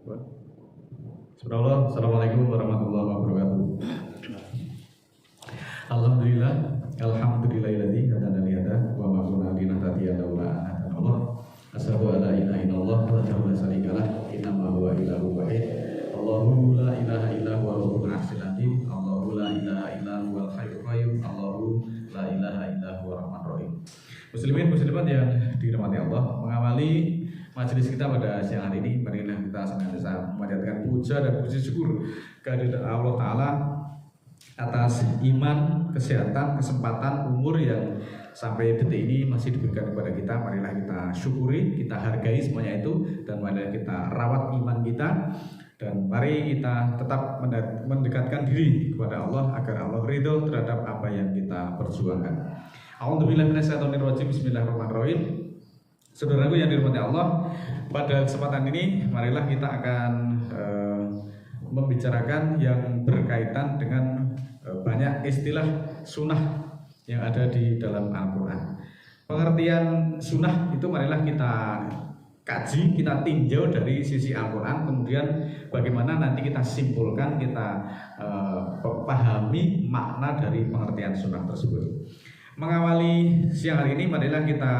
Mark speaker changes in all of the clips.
Speaker 1: Bismillah, Assalamualaikum warahmatullahi wabarakatuh. Alhamdulillah, alhamdulillahilladzi hadana li hada wa ma kunna linahtadiya laula an hadana Allah. Asyhadu an la ilaha illallah wahdahu la syarika lah, innama huwa ilahun wahid. Allahu la ilaha illa huwa rabbul arsyil azim. Allahu la ilaha illa huwal hayyul qayyum. Allahu la ilaha illa huwa rahmanur rahim. Muslimin muslimat yang dirahmati Allah, mengawali majelis kita pada siang hari ini, marilah kita senantiasa memanjatkan puja dan puji syukur kehadirat Allah Ta'ala atas iman, kesehatan, kesempatan, umur yang sampai detik ini masih diberikan kepada kita. Marilah kita syukuri, kita hargai semuanya itu, dan marilah kita rawat iman kita, dan mari kita tetap mendekatkan diri kepada Allah agar Allah ridho terhadap apa yang kita perjuangkan. A'udzubillahi minasyaitonirrajim. Bismillahirrahmanirrahim. Saudaraku yang dirahmati Allah, pada kesempatan ini marilah kita akan membicarakan yang berkaitan dengan banyak istilah sunnah yang ada di dalam Al-Quran. Pengertian sunnah itu marilah kita kaji, kita tinjau dari sisi Al-Quran, kemudian bagaimana nanti kita simpulkan, kita pahami makna dari pengertian sunnah tersebut. Mengawali siang hari ini, marilah kita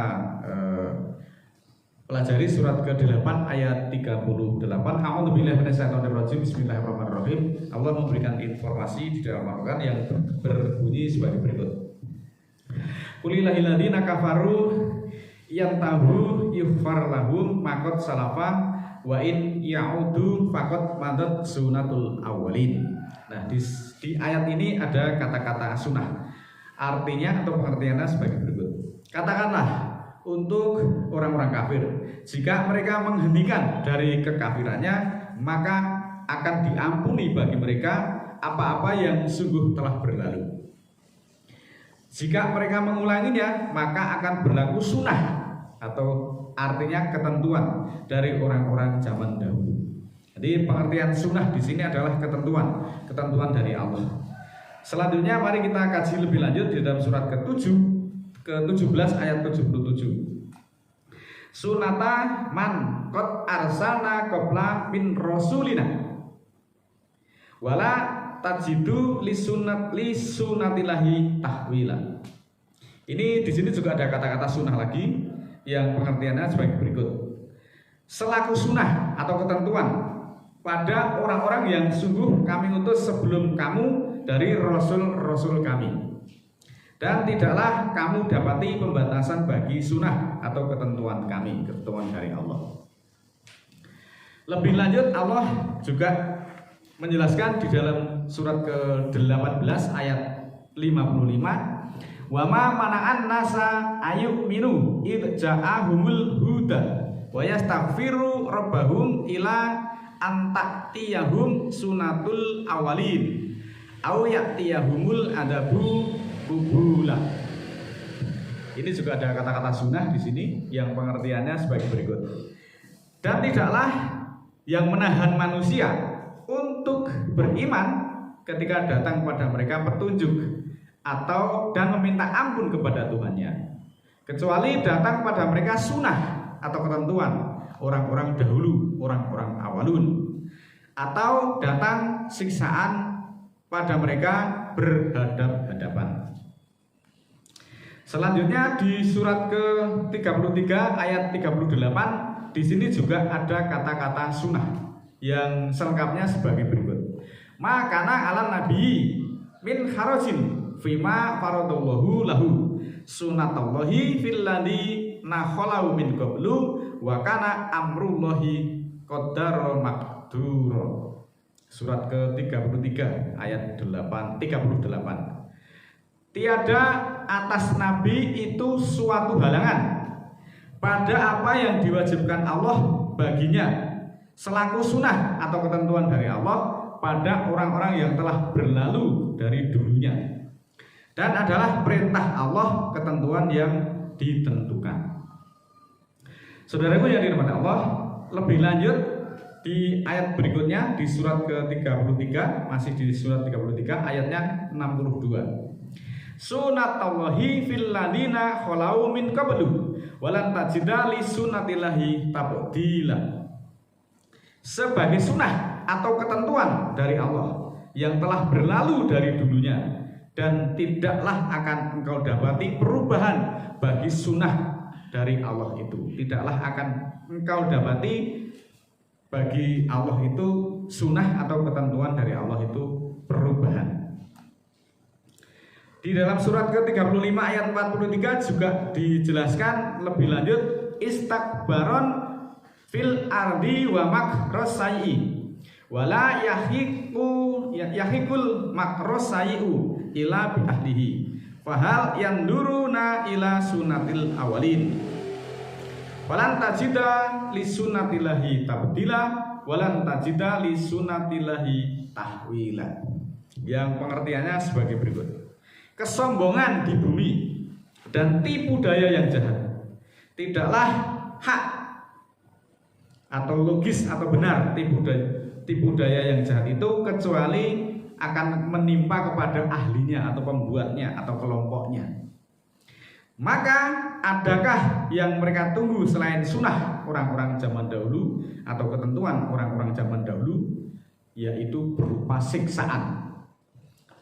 Speaker 1: pelajari surat ke-8 ayat 38. A'udzubillahi minasyaitonirrajim. Bismillahirrahmanirrahim. Allah memberikan informasi di dalam Al-Qur'an yang berbunyi sebagai berikut. Qulillahil ladzina kafaru yantahu yughfar lahum maqad salafa wa in ya'udu faqad madat sunnatul awwalin. Nah, di ayat ini ada kata-kata sunnah. Artinya atau pengertiannya sebagai berikut. Katakanlah untuk orang-orang kafir, jika mereka menghentikan dari kekafirannya, maka akan diampuni bagi mereka apa-apa yang sungguh telah berlalu. Jika mereka mengulanginya, maka akan berlaku sunnah atau artinya ketentuan dari orang-orang zaman dahulu. Jadi pengertian sunnah di sini adalah ketentuan dari Allah. Selanjutnya mari kita kaji lebih lanjut di dalam surat ke-17 ayat 77. Sunata man qad arsalna qabla min rasulina wala tajidu li sunnatillahi tahwila. Ini di sini juga ada kata-kata sunnah lagi yang pengertiannya sebagai berikut. Selaku sunnah atau ketentuan pada orang-orang yang sungguh kami utus sebelum kamu dari rasul-rasul kami, dan tidaklah kamu dapati pembatasan bagi sunnah atau ketentuan kami, ketentuan dari Allah. Lebih lanjut Allah juga menjelaskan di dalam surat ke-18 ayat 55, wa ma mana'an nasa ayyuminu id ja'ahumul huda wa yastaghfiru rabbahum ila antatiyahum sunatul awalin au ya'tiyahumul adabu kubula. Ini juga ada kata-kata sunnah di sini yang pengertiannya sebagai berikut. Dan tidaklah yang menahan manusia untuk beriman ketika datang pada mereka petunjuk atau dan meminta ampun kepada Tuhannya, kecuali datang pada mereka sunnah atau ketentuan orang-orang dahulu, orang-orang awalun, atau datang siksaan pada mereka berhadap-hadapan. Selanjutnya di surat ke-33 ayat 38, di sini juga ada kata-kata sunnah yang selengkapnya sebagai berikut. Makana alan nabi min harajin fima faradallahu lahu sunnatullahi fil ladzi nakhalau min qablu wa kana amrullahi qaddara maqdura. Surat ke-33 ayat 38. Tiada atas nabi itu suatu halangan pada apa yang diwajibkan Allah baginya selaku sunnah atau ketentuan dari Allah pada orang-orang yang telah berlalu dari dulunya, dan adalah perintah Allah, ketentuan yang ditentukan. Saudaraku yang dirahmati Allah, lebih lanjut di ayat berikutnya di surat ke-33, masih di surat 33 ayatnya 62. Sunnatullahi fil ladina khalau min qablu walan tajida li sunnatillahi tabdila. sebagai sunnah atau ketentuan dari Allah yang telah berlalu dari dulunya, dan tidaklah akan engkau dapati perubahan bagi sunnah dari Allah itu. Tidaklah akan engkau dapati bagi Allah itu sunnah atau ketentuan dari Allah itu perubahan. Di dalam surat ke-35 ayat 43 juga dijelaskan lebih lanjut, istakbaron fil ardi wa makrosai wala yahikul makrosaiu ila bi ahlihi fahal yanduruna ila sunatil awalin walan tajida li sunatillahi tabdila walan tajida li sunatillahi tahwila. Yang pengertiannya sebagai berikut: kesombongan di bumi dan tipu daya yang jahat tidaklah hak atau logis atau benar. Tipu daya yang jahat itu kecuali akan menimpa kepada ahlinya atau pembuatnya atau kelompoknya. Maka adakah yang mereka tunggu selain sunnah orang-orang zaman dahulu atau ketentuan orang-orang zaman dahulu, yaitu berupa siksaan.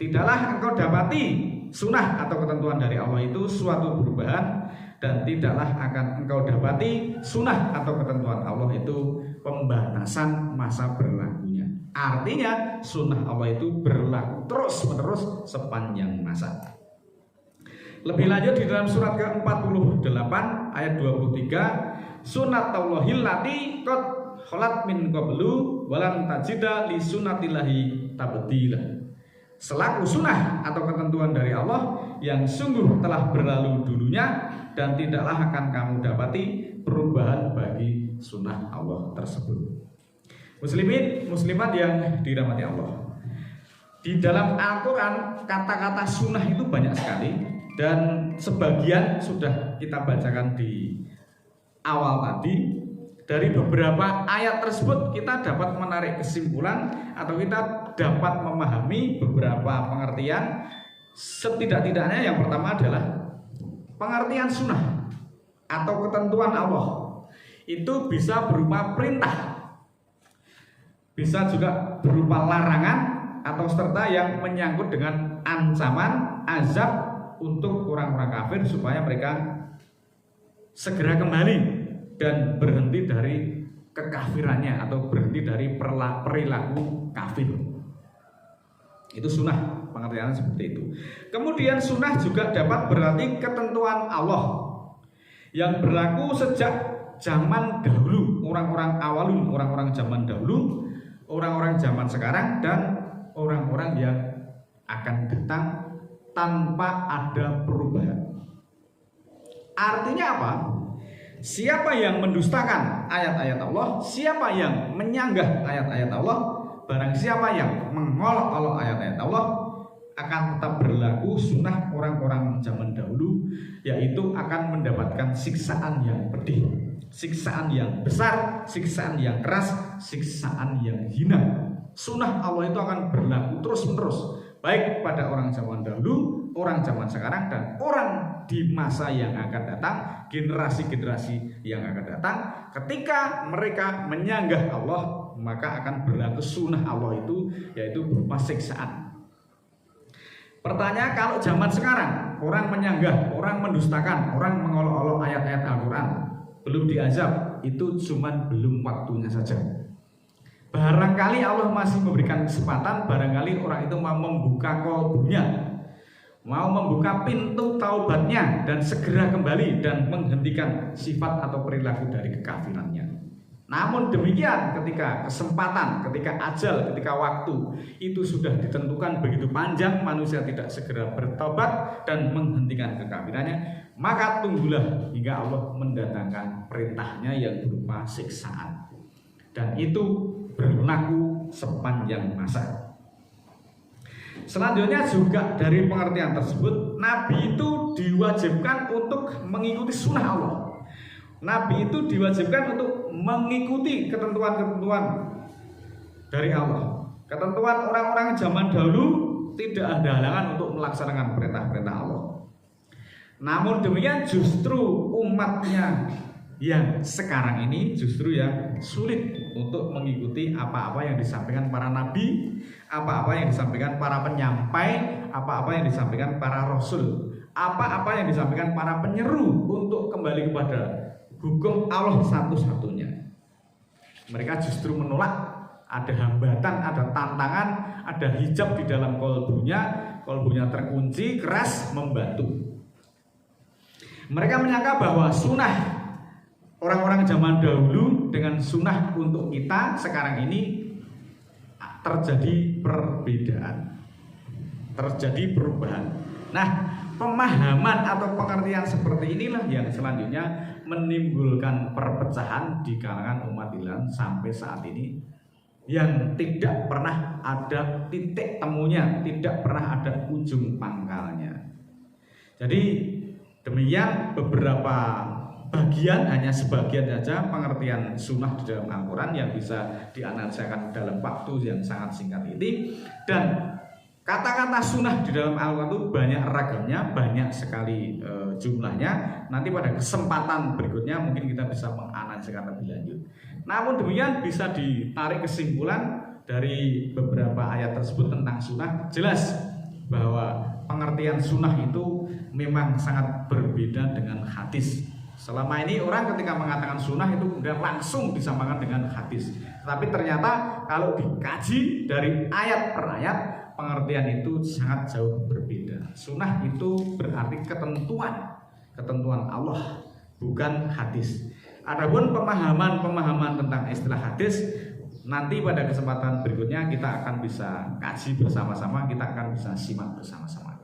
Speaker 1: Tidaklah engkau dapati sunnah atau ketentuan dari Allah itu suatu perubahan, dan tidaklah akan engkau dapati sunnah atau ketentuan Allah itu pembatasan masa berlakunya. Artinya sunnah Allah itu berlaku terus menerus sepanjang masa. Lebih lanjut di dalam surat ke-48 ayat 23, sunnatullahil lati qad khalat min qablu walan tajida li sunnatillahi tabdila. Selaku sunnah atau ketentuan dari Allah yang sungguh telah berlalu dulunya, dan tidaklah akan kamu dapati perubahan bagi sunnah Allah tersebut. Muslimin, muslimat yang dirahmati Allah, di dalam Al-Quran kata-kata sunnah itu banyak sekali, dan sebagian sudah kita bacakan di awal tadi. Dari beberapa ayat tersebut kita dapat menarik kesimpulan atau kita dapat memahami beberapa pengertian. Setidak-tidaknya yang pertama adalah pengertian sunnah atau ketentuan Allah itu bisa berupa perintah, bisa juga berupa larangan, atau serta yang menyangkut dengan ancaman azab untuk orang-orang kafir supaya mereka segera kembali dan berhenti dari kekafirannya atau berhenti dari perilaku kafir. Itu sunnah, pengertiannya seperti itu. Kemudian sunnah juga dapat berarti ketentuan Allah yang berlaku sejak zaman dahulu, orang-orang awalun, orang-orang zaman dahulu, orang-orang zaman sekarang, dan orang-orang yang akan datang tanpa ada perubahan. Artinya apa? Siapa yang mendustakan ayat-ayat Allah, siapa yang menyanggah ayat-ayat Allah, barang siapa yang mengolok-olok ayat-ayat Allah, akan tetap berlaku sunnah orang-orang zaman dahulu, yaitu akan mendapatkan siksaan yang pedih, siksaan yang besar, siksaan yang keras, siksaan yang hina. Sunnah Allah itu akan berlaku terus-menerus, baik pada orang zaman dahulu, orang zaman sekarang, dan orang di masa yang akan datang, generasi-generasi yang akan datang. Ketika mereka menyanggah Allah, maka akan berlaku sunnah Allah itu, yaitu berupa siksaan. Pertanyaan, kalau zaman sekarang orang menyanggah, orang mendustakan, orang mengolok-olok ayat-ayat Al-Quran, belum diazab, itu cuman belum waktunya saja. Barangkali Allah masih memberikan kesempatan, barangkali orang itu mau membuka kolbunya, mau membuka pintu taubatnya dan segera kembali dan menghentikan sifat atau perilaku dari kekafirannya. Namun demikian, ketika kesempatan, ketika ajal, ketika waktu itu sudah ditentukan begitu panjang, manusia tidak segera bertobat dan menghentikan kekafirannya, maka tunggulah hingga Allah mendatangkan perintahnya yang berupa siksaan. Dan itu berlaku sepanjang masa. Selanjutnya juga dari pengertian tersebut, Nabi itu diwajibkan untuk mengikuti sunnah Allah. Nabi itu diwajibkan untuk mengikuti ketentuan-ketentuan dari Allah. Ketentuan orang-orang zaman dahulu tidak ada halangan untuk melaksanakan perintah-perintah Allah. Namun demikian justru umatnya yang sekarang ini justru ya sulit untuk mengikuti apa-apa yang disampaikan para nabi, apa-apa yang disampaikan para penyampai, apa-apa yang disampaikan para rasul, apa-apa yang disampaikan para penyeru untuk kembali kepada hukum Allah satu-satunya. Mereka justru menolak, ada hambatan, ada tantangan, ada hijab di dalam kolbunya terkunci, keras membatu. Mereka menyangka bahwa sunnah orang-orang zaman dahulu dengan sunnah untuk kita sekarang ini terjadi perbedaan, terjadi perubahan. Nah, pemahaman atau pengertian seperti inilah yang selanjutnya menimbulkan perpecahan di kalangan umat Islam sampai saat ini, yang tidak pernah ada titik temunya, tidak pernah ada ujung pangkalnya. Jadi demikian beberapa bagian, hanya sebagian saja pengertian sunnah di dalam Al-Quran yang bisa dianalisakan dalam waktu yang sangat singkat ini. Dan kata-kata sunnah di dalam Al-Quran itu banyak ragamnya, banyak sekali jumlahnya. Nanti pada kesempatan berikutnya mungkin kita bisa menganalisakan lebih lanjut. Namun demikian bisa ditarik kesimpulan dari beberapa ayat tersebut tentang sunnah, jelas bahwa pengertian sunnah itu memang sangat berbeda dengan hadis. Selama ini orang ketika mengatakan sunnah itu kemudian langsung disamakan dengan hadis. Tapi ternyata kalau dikaji dari ayat per ayat, pengertian itu sangat jauh berbeda. Sunnah itu berarti ketentuan Allah, bukan hadis. Adapun pemahaman tentang istilah hadis, nanti pada kesempatan berikutnya kita akan bisa kaji bersama-sama, kita akan bisa simak bersama-sama.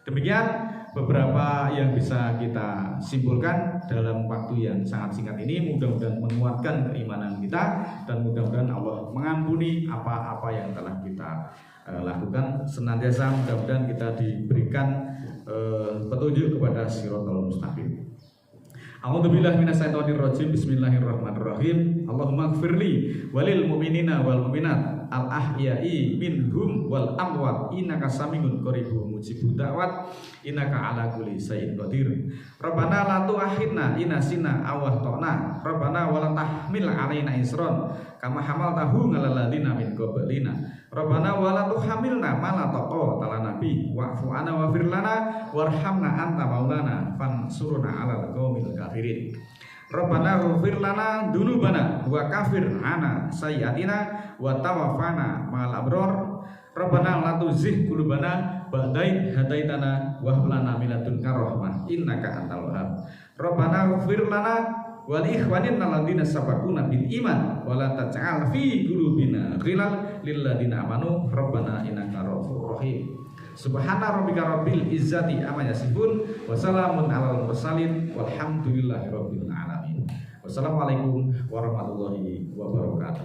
Speaker 1: Demikian beberapa yang bisa kita simpulkan dalam waktu yang sangat singkat ini. Mudah-mudahan menguatkan keimanan kita, dan mudah-mudahan Allah mengampuni apa-apa yang telah kita lakukan. Senantiasa mudah-mudahan kita diberikan petunjuk kepada Shiratal Mustaqim. A'udzubillahi minasyaitonirrajim. Bismillahirrahmanirrahim. Allahumma ighfirli walil mu'minina wal mu'minat al ahya'i minhum wal amwat innaka samiun qaribun mujibud da'wat innaka ala kulli syai'in qadir. Rabbana la tu'akhidna in nasina aw akhtana. Rabbana wa la tahmil 'alaina isran kama hamaltahu 'alal ladzina min qablina. Rabbana wa la tuhamilna ma la taqata lana bi wa'fu 'anna waghfir lana warhamna anta maulana fansurna 'alal qaumil kafirin. Rabbana ighfir lana dzunubana wa kafir 'anna sayyi'atina wa tawaffana ma'al abrar. Rabbana la tuzigh qulubana ba'da idh hadaitana wa hab lana min ladunka rahmah innaka antal wahhab. Rabbana ighfir lana wal ikhwanina alladziina sabaquna bil iman wa la taj'al fi qulubina ghilal lil ladziina amanu rabbana innaka ra'ufur rahim. Subhana rabbika rabbil izzati amma yasifun wa salamun alal mursalin walhamdulillahi rabbil alamin. Wassalamualaikum warahmatullahi wabarakatuh.